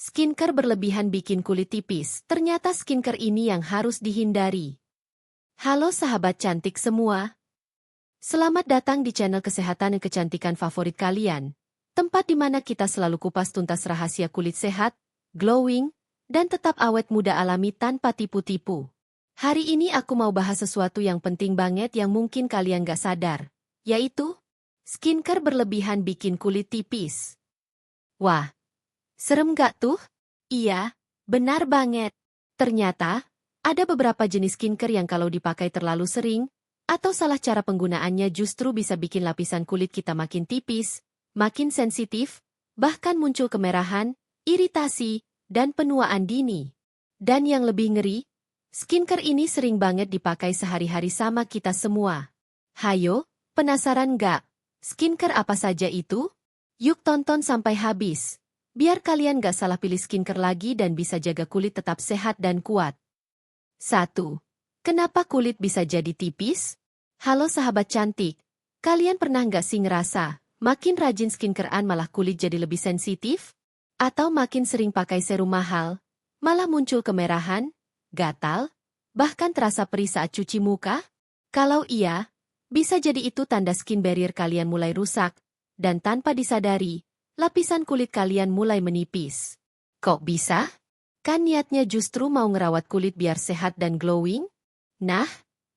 Skincare berlebihan bikin kulit tipis, ternyata skincare ini yang harus dihindari. Halo sahabat cantik semua. Selamat datang di channel kesehatan dan kecantikan favorit kalian. Tempat di mana kita selalu kupas tuntas rahasia kulit sehat, glowing, dan tetap awet muda alami tanpa tipu-tipu. Hari ini aku mau bahas sesuatu yang penting banget yang mungkin kalian gak sadar, yaitu skincare berlebihan bikin kulit tipis. Wah, serem gak tuh? Iya, benar banget. Ternyata, ada beberapa jenis skincare yang kalau dipakai terlalu sering, atau salah cara penggunaannya justru bisa bikin lapisan kulit kita makin tipis, makin sensitif, bahkan muncul kemerahan, iritasi, dan penuaan dini. Dan yang lebih ngeri, skincare ini sering banget dipakai sehari-hari sama kita semua. Hayo, penasaran gak? Skincare apa saja itu? Yuk tonton sampai habis. Biar kalian gak salah pilih skincare lagi dan bisa jaga kulit tetap sehat dan kuat. 1. Kenapa kulit bisa jadi tipis? Halo sahabat cantik, kalian pernah gak sih ngerasa, makin rajin skincarean malah kulit jadi lebih sensitif? Atau makin sering pakai serum mahal, malah muncul kemerahan, gatal, bahkan terasa perih saat cuci muka? Kalau iya, bisa jadi itu tanda skin barrier kalian mulai rusak, dan tanpa disadari, lapisan kulit kalian mulai menipis. Kok bisa? Kan niatnya justru mau ngerawat kulit biar sehat dan glowing? Nah,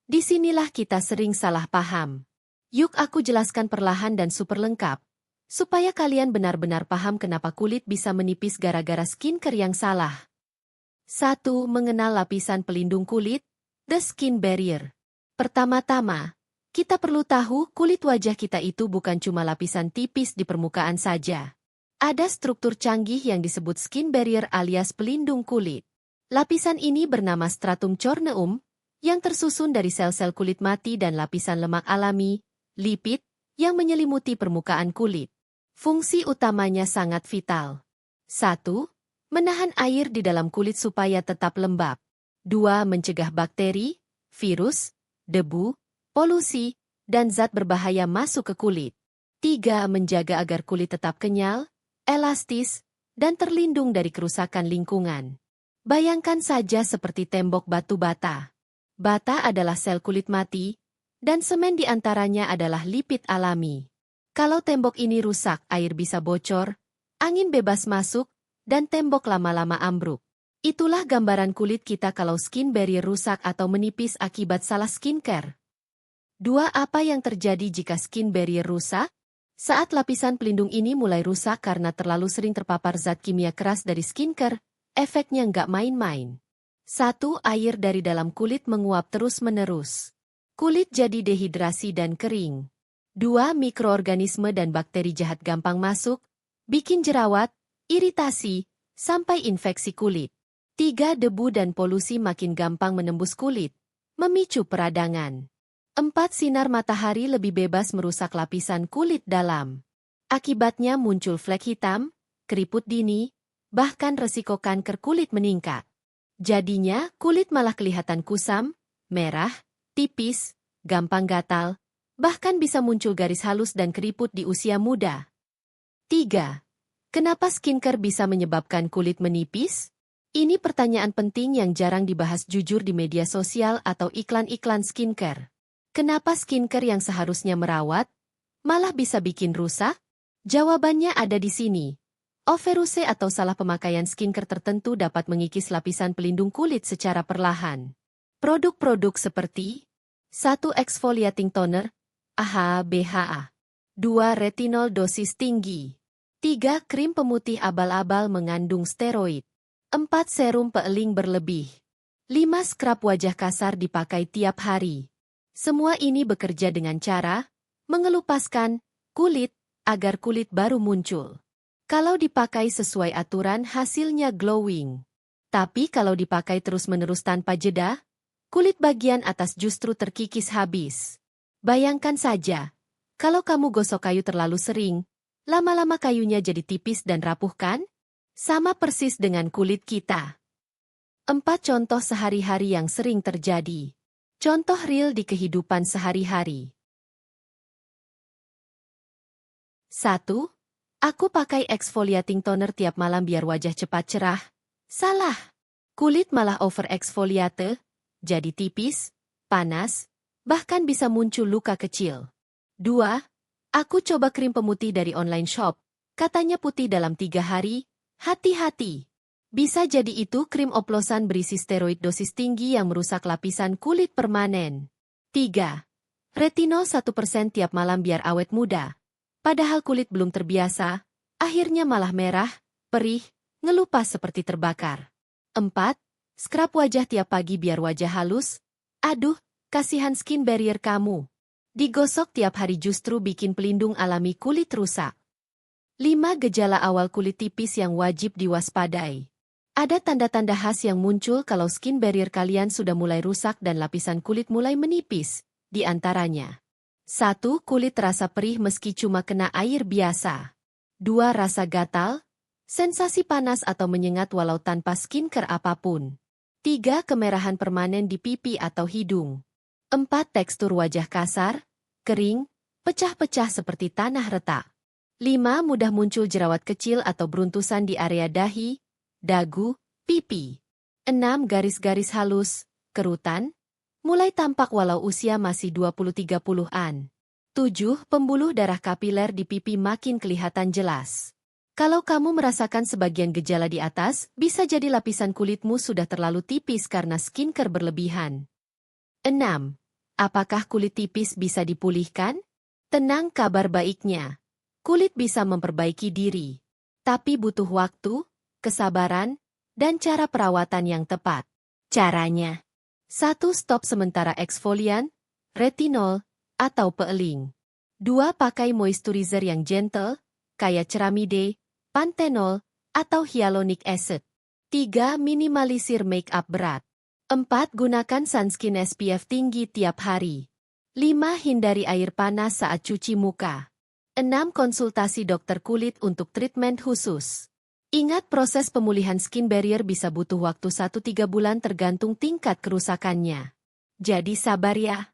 disinilah kita sering salah paham. Yuk aku jelaskan perlahan dan super lengkap, supaya kalian benar-benar paham kenapa kulit bisa menipis gara-gara skincare yang salah. 1. Mengenal lapisan pelindung kulit, the skin barrier. Pertama-tama, kita perlu tahu kulit wajah kita itu bukan cuma lapisan tipis di permukaan saja. Ada struktur canggih yang disebut skin barrier alias pelindung kulit. Lapisan ini bernama stratum corneum, yang tersusun dari sel-sel kulit mati dan lapisan lemak alami, lipid, yang menyelimuti permukaan kulit. Fungsi utamanya sangat vital. 1. Menahan air di dalam kulit supaya tetap lembab. 2. Mencegah bakteri, virus, debu, polusi, dan zat berbahaya masuk ke kulit. 3. Menjaga agar kulit tetap kenyal, elastis, dan terlindung dari kerusakan lingkungan. Bayangkan saja seperti tembok batu bata. Bata adalah sel kulit mati, dan semen di antaranya adalah lipid alami. Kalau tembok ini rusak, air bisa bocor, angin bebas masuk, dan tembok lama-lama ambruk. Itulah gambaran kulit kita kalau skin barrier rusak atau menipis akibat salah skincare. 2. Apa yang terjadi jika skin barrier rusak? Saat lapisan pelindung ini mulai rusak karena terlalu sering terpapar zat kimia keras dari skincare, efeknya nggak main-main. 1. Air dari dalam kulit menguap terus-menerus. Kulit jadi dehidrasi dan kering. 2. Mikroorganisme dan bakteri jahat gampang masuk, bikin jerawat, iritasi, sampai infeksi kulit. 3. Debu dan polusi makin gampang menembus kulit, memicu peradangan. 4. Sinar matahari lebih bebas merusak lapisan kulit dalam. Akibatnya muncul flek hitam, keriput dini, bahkan resiko kanker kulit meningkat. Jadinya kulit malah kelihatan kusam, merah, tipis, gampang gatal, bahkan bisa muncul garis halus dan keriput di usia muda. 3. Kenapa skincare bisa menyebabkan kulit menipis? Ini pertanyaan penting yang jarang dibahas jujur di media sosial atau iklan-iklan skincare. Kenapa skincare yang seharusnya merawat, malah bisa bikin rusak? Jawabannya ada di sini. Overuse atau salah pemakaian skincare tertentu dapat mengikis lapisan pelindung kulit secara perlahan. Produk-produk seperti 1. Exfoliating toner, AHA BHA. 2. Retinol dosis tinggi. 3. Krim pemutih abal-abal mengandung steroid. 4. Serum peeling berlebih. 5. Scrub wajah kasar dipakai tiap hari. Semua ini bekerja dengan cara mengelupaskan kulit agar kulit baru muncul. Kalau dipakai sesuai aturan hasilnya glowing. Tapi kalau dipakai terus-menerus tanpa jeda, kulit bagian atas justru terkikis habis. Bayangkan saja, kalau kamu gosok kayu terlalu sering, lama-lama kayunya jadi tipis dan rapuh kan? Sama persis dengan kulit kita. 4. Contoh sehari-hari yang sering terjadi. Contoh real di kehidupan sehari-hari. 1. Aku pakai exfoliating toner tiap malam biar wajah cepat cerah. Salah. Kulit malah over exfoliate, jadi tipis, panas, bahkan bisa muncul luka kecil. 2. Aku coba krim pemutih dari online shop. Katanya putih dalam 3 hari. Hati-hati. Bisa jadi itu krim oplosan berisi steroid dosis tinggi yang merusak lapisan kulit permanen. 3. Retinol 1% tiap malam biar awet muda. Padahal kulit belum terbiasa, akhirnya malah merah, perih, ngelupas seperti terbakar. 4. Scrub wajah tiap pagi biar wajah halus. Aduh, kasihan skin barrier kamu. Digosok tiap hari justru bikin pelindung alami kulit rusak. 5. Gejala awal kulit tipis yang wajib diwaspadai. Ada tanda-tanda khas yang muncul kalau skin barrier kalian sudah mulai rusak dan lapisan kulit mulai menipis, di antaranya. 1. Kulit terasa perih meski cuma kena air biasa. 2. Rasa gatal, sensasi panas atau menyengat walau tanpa skincare apapun. 3. Kemerahan permanen di pipi atau hidung. 4. Tekstur wajah kasar, kering, pecah-pecah seperti tanah retak. 5. Mudah muncul jerawat kecil atau beruntusan di area dahi, dagu, pipi. 6. Garis-garis halus, kerutan, mulai tampak walau usia masih 20-30-an. 7. Pembuluh darah kapiler di pipi makin kelihatan jelas. Kalau kamu merasakan sebagian gejala di atas, bisa jadi lapisan kulitmu sudah terlalu tipis karena skincare berlebihan. 6. Apakah kulit tipis bisa dipulihkan? Tenang, kabar baiknya. Kulit bisa memperbaiki diri. Tapi butuh waktu, kesabaran, dan cara perawatan yang tepat. Caranya. 1. Stop sementara eksfolian, retinol, atau peeling. 2. Pakai moisturizer yang gentle, kayak ceramide, panthenol, atau hyaluronic acid. 3. Minimalisir make up berat. 4. Gunakan sunscreen SPF tinggi tiap hari. 5. Hindari air panas saat cuci muka. 6. Konsultasi dokter kulit untuk treatment khusus. Ingat, proses pemulihan skin barrier bisa butuh waktu 1-3 bulan tergantung tingkat kerusakannya. Jadi sabar ya.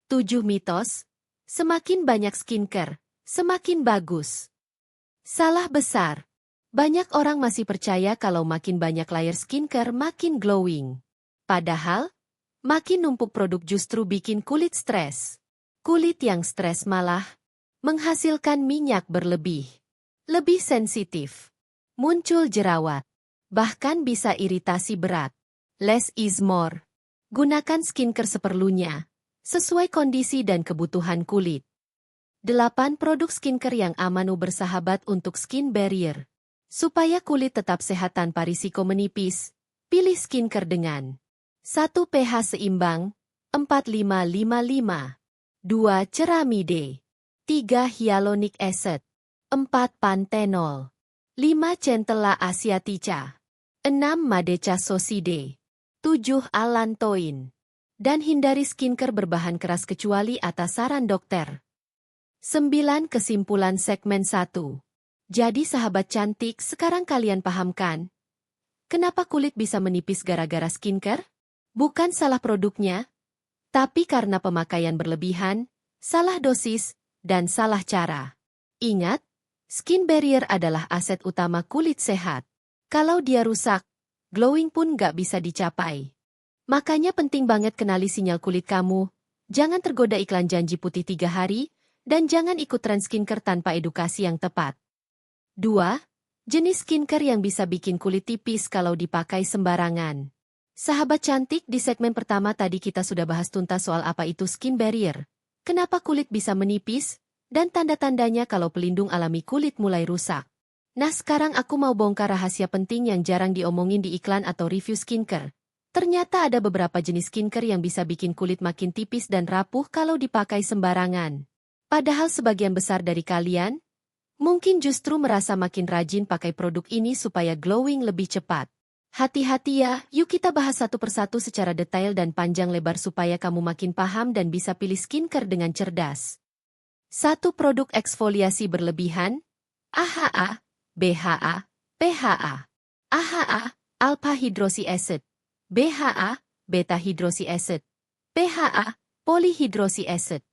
7 mitos. Semakin banyak skincare, semakin bagus. Salah besar. Banyak orang masih percaya kalau makin banyak layer skincare makin glowing. Padahal, makin numpuk produk justru bikin kulit stres. Kulit yang stres malah menghasilkan minyak berlebih. Lebih sensitif. Muncul jerawat. Bahkan bisa iritasi berat. Less is more. Gunakan skincare seperlunya, sesuai kondisi dan kebutuhan kulit. 8 produk skincare yang aman bersahabat untuk skin barrier. Supaya kulit tetap sehat tanpa risiko menipis, pilih skincare dengan 1. pH seimbang, 4-5-5-5. 2. Ceramide. 3. Hyaluronic acid. 4. Panthenol. 5. Centella asiatica. 6. Madeca soside. 7. Allantoin. Dan hindari skincare berbahan keras kecuali atas saran dokter. 9. Kesimpulan segmen 1. Jadi sahabat cantik, sekarang kalian pahamkan kenapa kulit bisa menipis gara-gara skincare? Bukan salah produknya, tapi karena pemakaian berlebihan, salah dosis, dan salah cara. Ingat, skin barrier adalah aset utama kulit sehat. Kalau dia rusak, glowing pun nggak bisa dicapai. Makanya penting banget kenali sinyal kulit kamu. Jangan tergoda iklan janji putih 3 hari, dan jangan ikut tren skincare tanpa edukasi yang tepat. 2. Jenis skincare yang bisa bikin kulit tipis kalau dipakai sembarangan. Sahabat cantik, di segmen pertama tadi kita sudah bahas tuntas soal apa itu skin barrier, kenapa kulit bisa menipis, dan tanda-tandanya kalau pelindung alami kulit mulai rusak. Nah, sekarang aku mau bongkar rahasia penting yang jarang diomongin di iklan atau review skincare. Ternyata ada beberapa jenis skincare yang bisa bikin kulit makin tipis dan rapuh kalau dipakai sembarangan. Padahal sebagian besar dari kalian mungkin justru merasa makin rajin pakai produk ini supaya glowing lebih cepat. Hati-hati ya, yuk kita bahas satu persatu secara detail dan panjang lebar supaya kamu makin paham dan bisa pilih skincare dengan cerdas. 1. Produk eksfoliasi berlebihan. AHA, BHA, PHA. AHA, alpha hydroxy acid. BHA, beta hydroxy acid. PHA, polyhydroxy acid.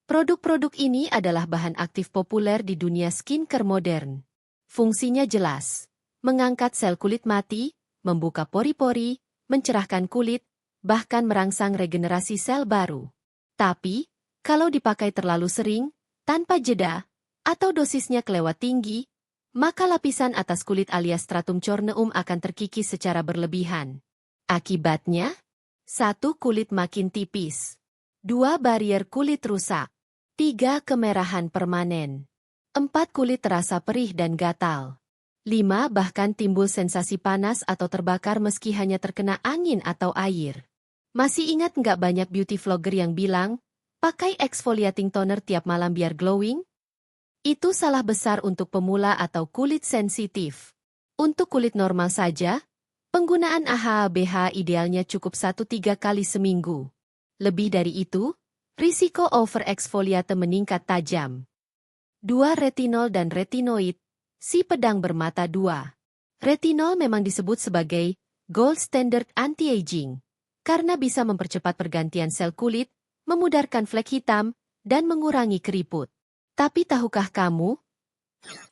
Produk-produk ini adalah bahan aktif populer di dunia skincare modern. Fungsinya jelas, mengangkat sel kulit mati, membuka pori-pori, mencerahkan kulit, bahkan merangsang regenerasi sel baru. Tapi, kalau dipakai terlalu sering, tanpa jeda, atau dosisnya kelewat tinggi, maka lapisan atas kulit alias stratum corneum akan terkikis secara berlebihan. Akibatnya, 1. Kulit makin tipis. 2. Barier kulit rusak. 3. Kemerahan permanen. 4. Kulit terasa perih dan gatal. 5. Bahkan timbul sensasi panas atau terbakar meski hanya terkena angin atau air. Masih ingat nggak banyak beauty vlogger yang bilang, pakai exfoliating toner tiap malam biar glowing? Itu salah besar untuk pemula atau kulit sensitif. Untuk kulit normal saja, penggunaan AHA/BH idealnya cukup 1-3 kali seminggu. Lebih dari itu, risiko overexfoliate meningkat tajam. 2. Retinol dan retinoid, si pedang bermata dua. Retinol memang disebut sebagai gold standard anti-aging, karena bisa mempercepat pergantian sel kulit, memudarkan flek hitam, dan mengurangi keriput. Tapi tahukah kamu?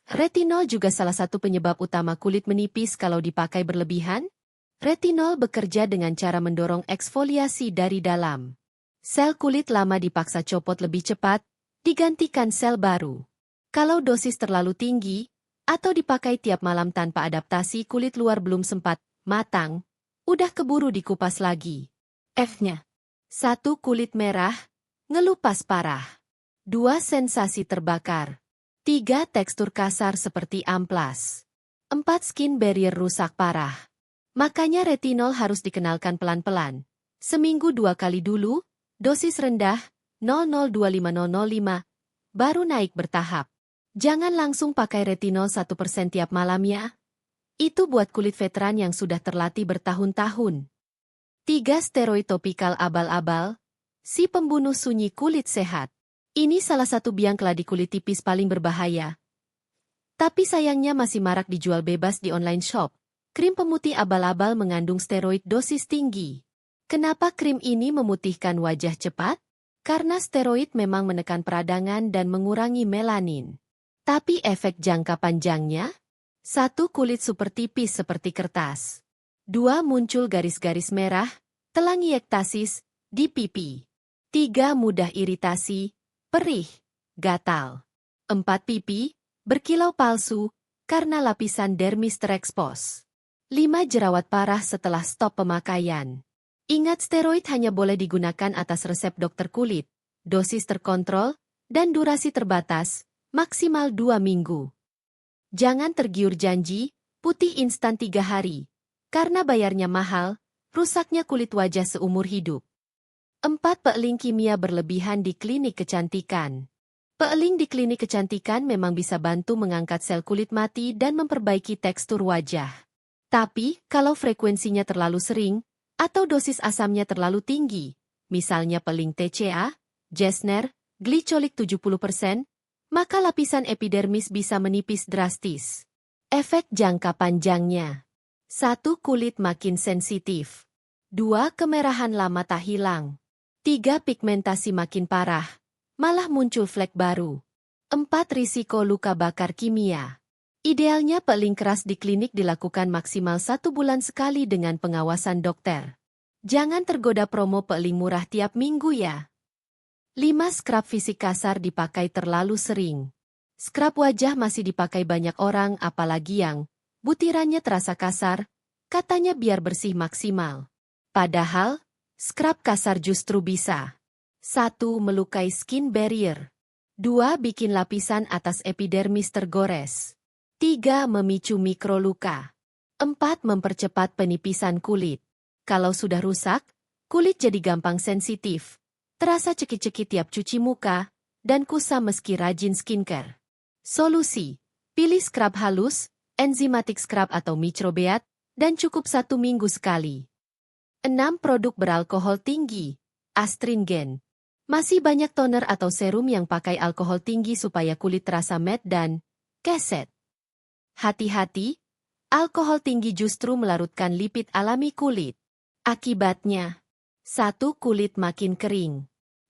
Retinol juga salah satu penyebab utama kulit menipis kalau dipakai berlebihan. Retinol bekerja dengan cara mendorong eksfoliasi dari dalam. Sel kulit lama dipaksa copot lebih cepat, digantikan sel baru. Kalau dosis terlalu tinggi, atau dipakai tiap malam tanpa adaptasi kulit luar belum sempat matang, udah keburu dikupas lagi. F-nya. 1. Kulit merah, ngelupas parah. 2. Sensasi terbakar. 3. Tekstur kasar seperti amplas. 4. Skin barrier rusak parah. Makanya retinol harus dikenalkan pelan-pelan. Seminggu 2 kali dulu, dosis rendah, 0,025-005, baru naik bertahap. Jangan langsung pakai retinol 1% tiap malam ya. Itu buat kulit veteran yang sudah terlatih bertahun-tahun. 3. Steroid topikal abal-abal, si pembunuh sunyi kulit sehat. Ini salah satu biang keladi kulit tipis paling berbahaya. Tapi sayangnya masih marak dijual bebas di online shop. Krim pemutih abal-abal mengandung steroid dosis tinggi. Kenapa krim ini memutihkan wajah cepat? Karena steroid memang menekan peradangan dan mengurangi melanin. Tapi efek jangka panjangnya? 1. Kulit super tipis seperti kertas. 2. Muncul garis-garis merah, telangiektasis, di pipi. 3. Mudah iritasi, perih, gatal. 4. Pipi, berkilau palsu, karena lapisan dermis terekspos. 5. Jerawat parah setelah stop pemakaian. Ingat steroid hanya boleh digunakan atas resep dokter kulit, dosis terkontrol, dan durasi terbatas, maksimal 2 minggu. Jangan tergiur janji, putih instan 3 hari. Karena bayarnya mahal, rusaknya kulit wajah seumur hidup. 4. Peeling kimia berlebihan di klinik kecantikan. Peeling di klinik kecantikan memang bisa bantu mengangkat sel kulit mati dan memperbaiki tekstur wajah. Tapi, kalau frekuensinya terlalu sering, atau dosis asamnya terlalu tinggi, misalnya peeling TCA, Jessner, glicolik 70%, maka lapisan epidermis bisa menipis drastis. Efek jangka panjangnya. 1. Kulit makin sensitif. 2. Kemerahan lama tak hilang. 3. Pigmentasi makin parah, malah muncul flek baru. 4. Risiko luka bakar kimia. Idealnya peeling keras di klinik dilakukan maksimal 1 bulan sekali dengan pengawasan dokter. Jangan tergoda promo peeling murah tiap minggu ya. 5. Scrub fisik kasar dipakai terlalu sering. Scrub wajah masih dipakai banyak orang apalagi yang butirannya terasa kasar, katanya biar bersih maksimal. Padahal, scrub kasar justru bisa 1. Melukai skin barrier. 2. Bikin lapisan atas epidermis tergores. 3. Memicu mikroluka. 4. Mempercepat penipisan kulit. Kalau sudah rusak, kulit jadi gampang sensitif, terasa cekit-cekit tiap cuci muka, dan kusam meski rajin skincare. Solusi: pilih scrub halus, enzimatic scrub atau microbead, dan cukup 1 minggu sekali. 6. Produk beralkohol tinggi, astringen. Masih banyak toner atau serum yang pakai alkohol tinggi supaya kulit terasa matte dan keset. Hati-hati, alkohol tinggi justru melarutkan lipid alami kulit. Akibatnya, 1. Kulit makin kering.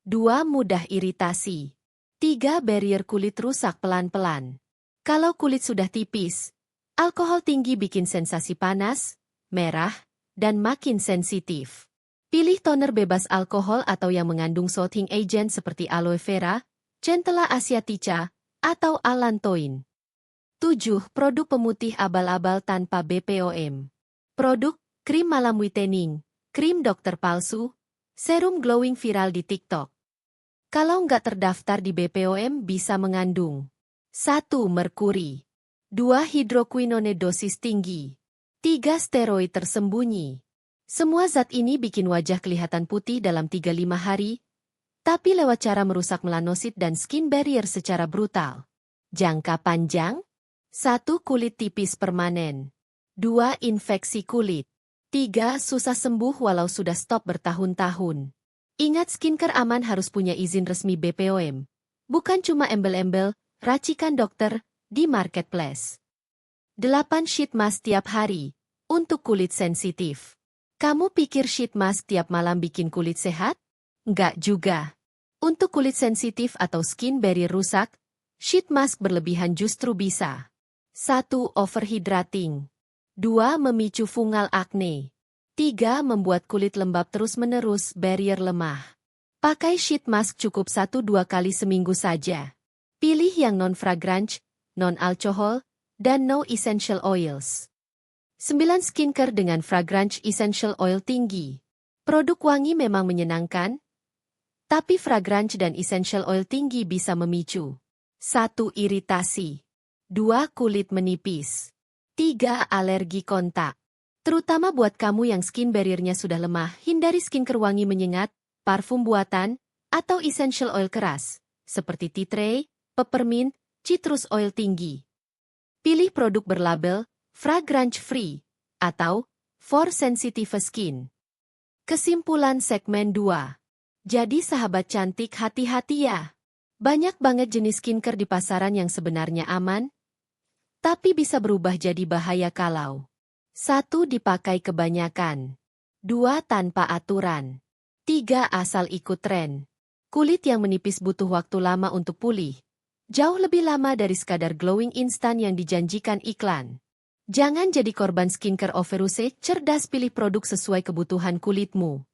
2. Mudah iritasi. 3. Barrier kulit rusak pelan-pelan. Kalau kulit sudah tipis, alkohol tinggi bikin sensasi panas, merah, dan makin sensitif. Pilih toner bebas alkohol atau yang mengandung soothing agent seperti aloe vera, Centella asiatica, atau allantoin. 7. Produk pemutih abal-abal tanpa BPOM. Produk, krim malam whitening, krim dokter palsu, serum glowing viral di TikTok. Kalau nggak terdaftar di BPOM bisa mengandung 1. Merkuri, 2. Hidroquinone dosis tinggi, 3. Steroid tersembunyi. Semua zat ini bikin wajah kelihatan putih dalam 3-5 hari, tapi lewat cara merusak melanosit dan skin barrier secara brutal. Jangka panjang? 1. Kulit tipis permanen. 2. Infeksi kulit. 3. Susah sembuh walau sudah stop bertahun-tahun. Ingat, skincare aman harus punya izin resmi BPOM. Bukan cuma embel-embel, racikan dokter, di marketplace. 8. Sheet mask tiap hari. Untuk kulit sensitif. Kamu pikir sheet mask tiap malam bikin kulit sehat? Nggak juga. Untuk kulit sensitif atau skin barrier rusak, sheet mask berlebihan justru bisa 1. Overhydrating, 2. Memicu fungal akne, 3. Membuat kulit lembab terus-menerus, barrier lemah. Pakai sheet mask cukup 1-2 kali seminggu saja. Pilih yang non-fragrance, non-alcohol, dan no essential oils. 9. Skincare dengan fragrance essential oil tinggi. Produk wangi memang menyenangkan, tapi fragrance dan essential oil tinggi bisa memicu 1. Iritasi, 2. Kulit menipis, 3. Alergi kontak. Terutama buat kamu yang skin barriernya sudah lemah, hindari skincare wangi menyengat, parfum buatan, atau essential oil keras, seperti tea tree, peppermint, citrus oil tinggi. Pilih produk berlabel fragrance free atau for sensitive skin. Kesimpulan segmen 2. Jadi sahabat cantik, hati-hati ya. Banyak banget jenis skincare di pasaran yang sebenarnya aman, tapi bisa berubah jadi bahaya kalau 1. Dipakai kebanyakan, 2. Tanpa aturan, 3. Asal ikut tren. Kulit yang menipis butuh waktu lama untuk pulih. Jauh lebih lama dari sekadar glowing instan yang dijanjikan iklan. Jangan jadi korban skincare overuse, cerdas pilih produk sesuai kebutuhan kulitmu.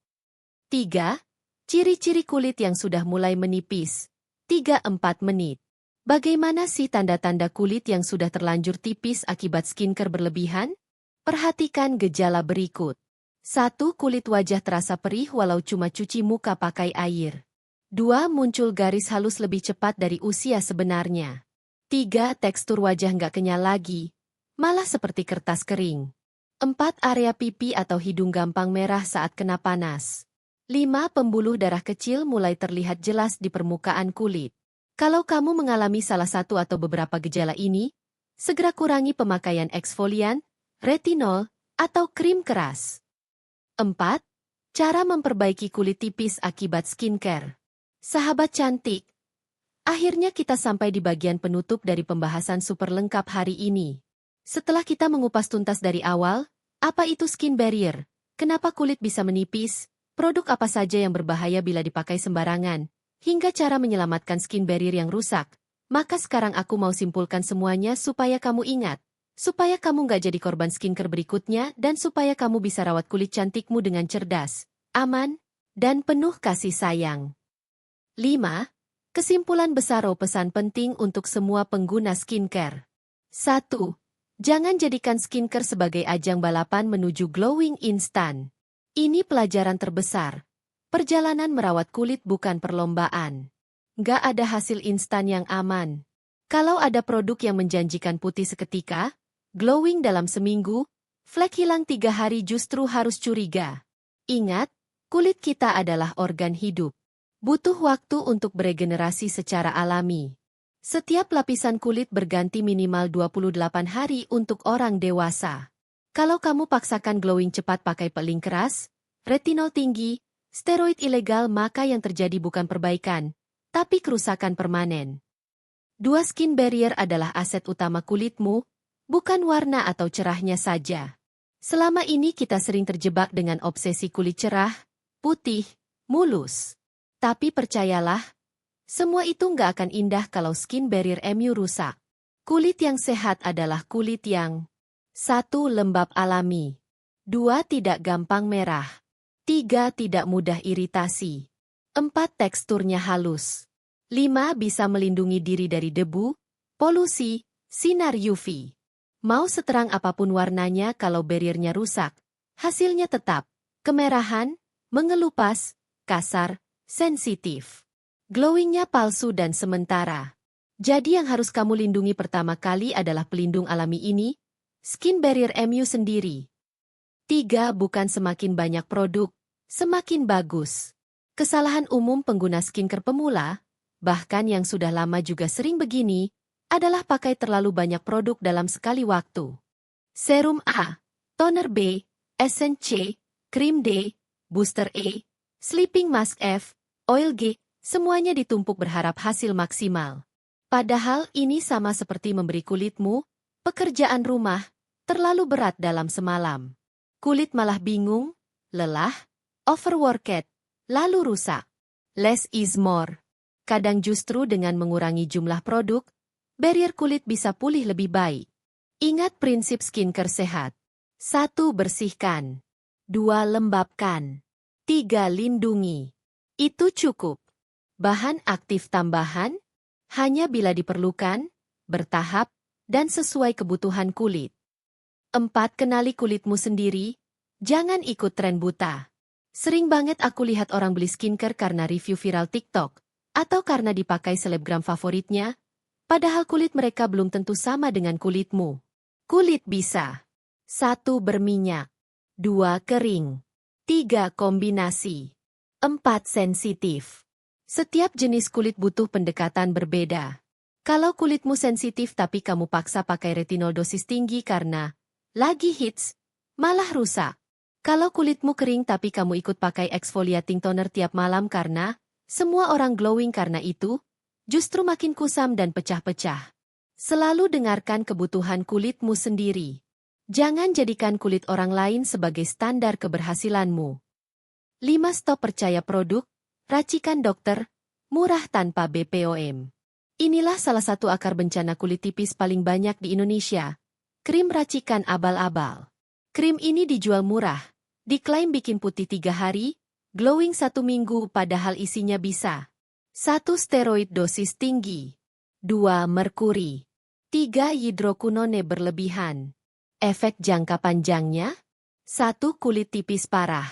3. Ciri-ciri kulit yang sudah mulai menipis. 3-4 menit. Bagaimana sih tanda-tanda kulit yang sudah terlanjur tipis akibat skincare berlebihan? Perhatikan gejala berikut. 1. Kulit wajah terasa perih walau cuma cuci muka pakai air. 2. Muncul garis halus lebih cepat dari usia sebenarnya. 3. Tekstur wajah nggak kenyal lagi, malah seperti kertas kering. 4. Area pipi atau hidung gampang merah saat kena panas. 5. Pembuluh darah kecil mulai terlihat jelas di permukaan kulit. Kalau kamu mengalami salah satu atau beberapa gejala ini, segera kurangi pemakaian eksfolian, retinol, atau krim keras. 4. Cara memperbaiki kulit tipis akibat skincare. Sahabat cantik, akhirnya kita sampai di bagian penutup dari pembahasan super lengkap hari ini. Setelah kita mengupas tuntas dari awal, apa itu skin barrier, kenapa kulit bisa menipis, produk apa saja yang berbahaya bila dipakai sembarangan, hingga cara menyelamatkan skin barrier yang rusak, maka sekarang aku mau simpulkan semuanya supaya kamu ingat. Supaya kamu nggak jadi korban skincare berikutnya dan supaya kamu bisa rawat kulit cantikmu dengan cerdas, aman, dan penuh kasih sayang. 5. Kesimpulan besar pesan penting untuk semua pengguna skincare. 1. Jangan jadikan skincare sebagai ajang balapan menuju glowing instan. Ini pelajaran terbesar. Perjalanan merawat kulit bukan perlombaan. Nggak ada hasil instan yang aman. Kalau ada produk yang menjanjikan putih seketika, glowing dalam seminggu, flek hilang 3 hari, justru harus curiga. Ingat, kulit kita adalah organ hidup. Butuh waktu untuk beregenerasi secara alami. Setiap lapisan kulit berganti minimal 28 hari untuk orang dewasa. Kalau kamu paksakan glowing cepat pakai peeling keras, retinol tinggi, steroid ilegal, maka yang terjadi bukan perbaikan, tapi kerusakan permanen. 2. Skin barrier adalah aset utama kulitmu, bukan warna atau cerahnya saja. Selama ini kita sering terjebak dengan obsesi kulit cerah, putih, mulus. Tapi percayalah, semua itu nggak akan indah kalau skin barrier MU rusak. Kulit yang sehat adalah kulit yang 1. Lembab alami. 2. Tidak gampang merah. 3. Tidak mudah iritasi. 4. Teksturnya halus. 5. Bisa melindungi diri dari debu, polusi, sinar UV. Mau seterang apapun warnanya kalau barriernya rusak, hasilnya tetap kemerahan, mengelupas, kasar, sensitif. Glowingnya palsu dan sementara. Jadi yang harus kamu lindungi pertama kali adalah pelindung alami ini, skin barrier MU sendiri. 3. Bukan semakin banyak produk, semakin bagus. Kesalahan umum pengguna skincare pemula, bahkan yang sudah lama juga sering begini, adalah pakai terlalu banyak produk dalam sekali waktu. Serum A, toner B, essence C, krim D, booster E, sleeping mask F, oil G, semuanya ditumpuk berharap hasil maksimal. Padahal ini sama seperti memberi kulitmu pekerjaan rumah terlalu berat dalam semalam. Kulit malah bingung, lelah, overworked, lalu rusak. Less is more. Kadang justru dengan mengurangi jumlah produk, barrier kulit bisa pulih lebih baik. Ingat prinsip skincare sehat. 1. Bersihkan. 2. Lembabkan. 3. Lindungi. Itu cukup. Bahan aktif tambahan hanya bila diperlukan, bertahap, dan sesuai kebutuhan kulit. 4. Kenali kulitmu sendiri, jangan ikut tren buta. Sering banget aku lihat orang beli skincare karena review viral TikTok, atau karena dipakai selebgram favoritnya, padahal kulit mereka belum tentu sama dengan kulitmu. Kulit bisa 1. Berminyak, 2. Kering, 3. Kombinasi, 4. Sensitif. Setiap jenis kulit butuh pendekatan berbeda. Kalau kulitmu sensitif tapi kamu paksa pakai retinol dosis tinggi karena lagi hits, malah rusak. Kalau kulitmu kering tapi kamu ikut pakai exfoliating toner tiap malam karena semua orang glowing karena itu, justru makin kusam dan pecah-pecah. Selalu dengarkan kebutuhan kulitmu sendiri. Jangan jadikan kulit orang lain sebagai standar keberhasilanmu. 5. Stop percaya produk, racikan dokter, murah tanpa BPOM. Inilah salah satu akar bencana kulit tipis paling banyak di Indonesia. Krim racikan abal-abal. Krim ini dijual murah, diklaim bikin putih 3 hari, glowing 1 minggu padahal isinya bisa 1. Steroid dosis tinggi, 2. Merkuri, 3. Hidrokunone berlebihan. Efek jangka panjangnya 1. Kulit tipis parah,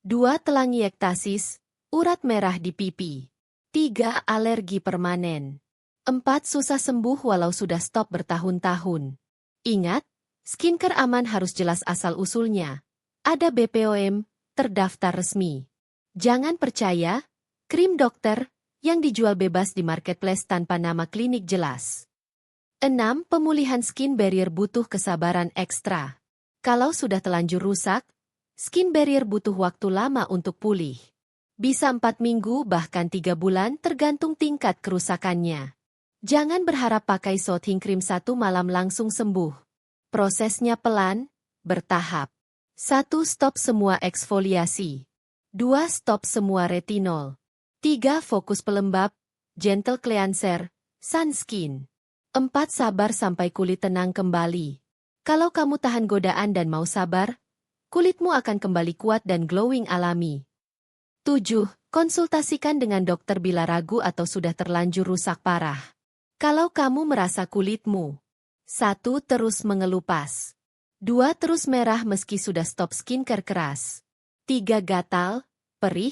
2. Telangiektasis, urat merah di pipi, 3. Alergi permanen, 4. Susah sembuh walau sudah stop bertahun-tahun. Ingat, skincare aman harus jelas asal-usulnya. Ada BPOM, terdaftar resmi. Jangan percaya krim dokter yang dijual bebas di marketplace tanpa nama klinik jelas. 6. Pemulihan skin barrier butuh kesabaran ekstra. Kalau sudah telanjur rusak, skin barrier butuh waktu lama untuk pulih. Bisa 4 minggu bahkan 3 bulan tergantung tingkat kerusakannya. Jangan berharap pakai soothing cream 1 malam langsung sembuh. Prosesnya pelan, bertahap. 1. Stop semua eksfoliasi. 2. Stop semua retinol. 3. Fokus pelembab, gentle cleanser, sunscreen. 4. Sabar sampai kulit tenang kembali. Kalau kamu tahan godaan dan mau sabar, kulitmu akan kembali kuat dan glowing alami. 7. Konsultasikan dengan dokter bila ragu atau sudah terlanjur rusak parah. Kalau kamu merasa kulitmu 1. Terus mengelupas, 2. Terus merah meski sudah stop skincare keras, 3. Gatal, perih,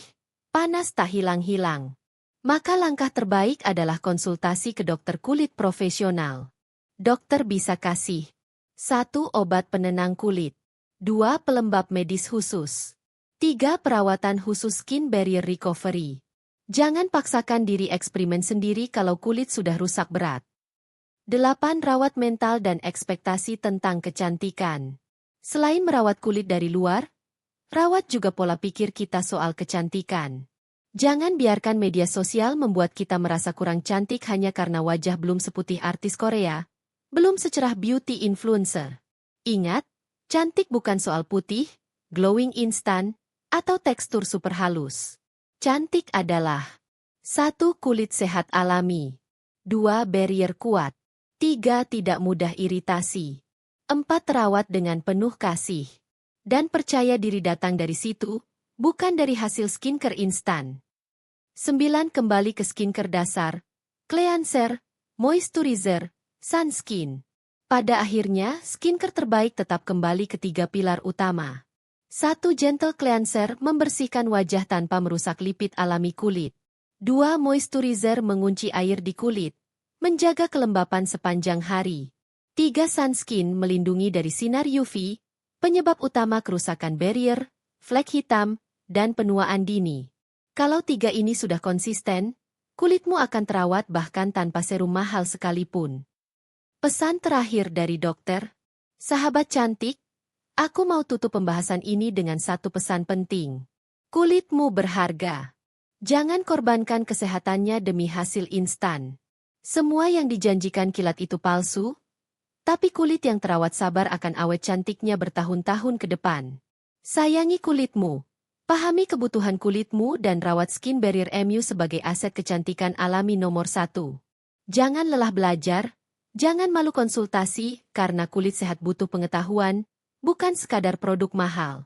panas tak hilang-hilang, maka langkah terbaik adalah konsultasi ke dokter kulit profesional. Dokter bisa kasih 1. Obat penenang kulit, 2. Pelembab medis khusus, 3. Perawatan khusus skin barrier recovery. Jangan paksakan diri eksperimen sendiri kalau kulit sudah rusak berat. 8. Rawat mental dan ekspektasi tentang kecantikan. Selain merawat kulit dari luar, rawat juga pola pikir kita soal kecantikan. Jangan biarkan media sosial membuat kita merasa kurang cantik hanya karena wajah belum seputih artis Korea, belum secerah beauty influencer. Ingat, cantik bukan soal putih, glowing instan, atau tekstur super halus. Cantik adalah 1. Kulit sehat alami. 2. Barrier kuat. 3. Tidak mudah iritasi. 4. Terawat dengan penuh kasih. Dan percaya diri datang dari situ, bukan dari hasil skincare instan. 9. Kembali ke skincare dasar, cleanser, moisturizer, sunscreen. Pada akhirnya, skincare terbaik tetap kembali ke 3 pilar utama. 1. Gentle cleanser membersihkan wajah tanpa merusak lipid alami kulit. 2. Moisturizer mengunci air di kulit, menjaga kelembapan sepanjang hari. 3. Sunscreen melindungi dari sinar UV, penyebab utama kerusakan barrier, flek hitam, dan penuaan dini. Kalau 3 ini sudah konsisten, kulitmu akan terawat bahkan tanpa serum mahal sekalipun. Pesan terakhir dari dokter. Sahabat cantik, aku mau tutup pembahasan ini dengan satu pesan penting. Kulitmu berharga. Jangan korbankan kesehatannya demi hasil instan. Semua yang dijanjikan kilat itu palsu, tapi kulit yang terawat sabar akan awet cantiknya bertahun-tahun ke depan. Sayangi kulitmu, pahami kebutuhan kulitmu dan rawat skin barrier MU sebagai aset kecantikan alami nomor 1. Jangan lelah belajar, jangan malu konsultasi, karena kulit sehat butuh pengetahuan, bukan sekadar produk mahal.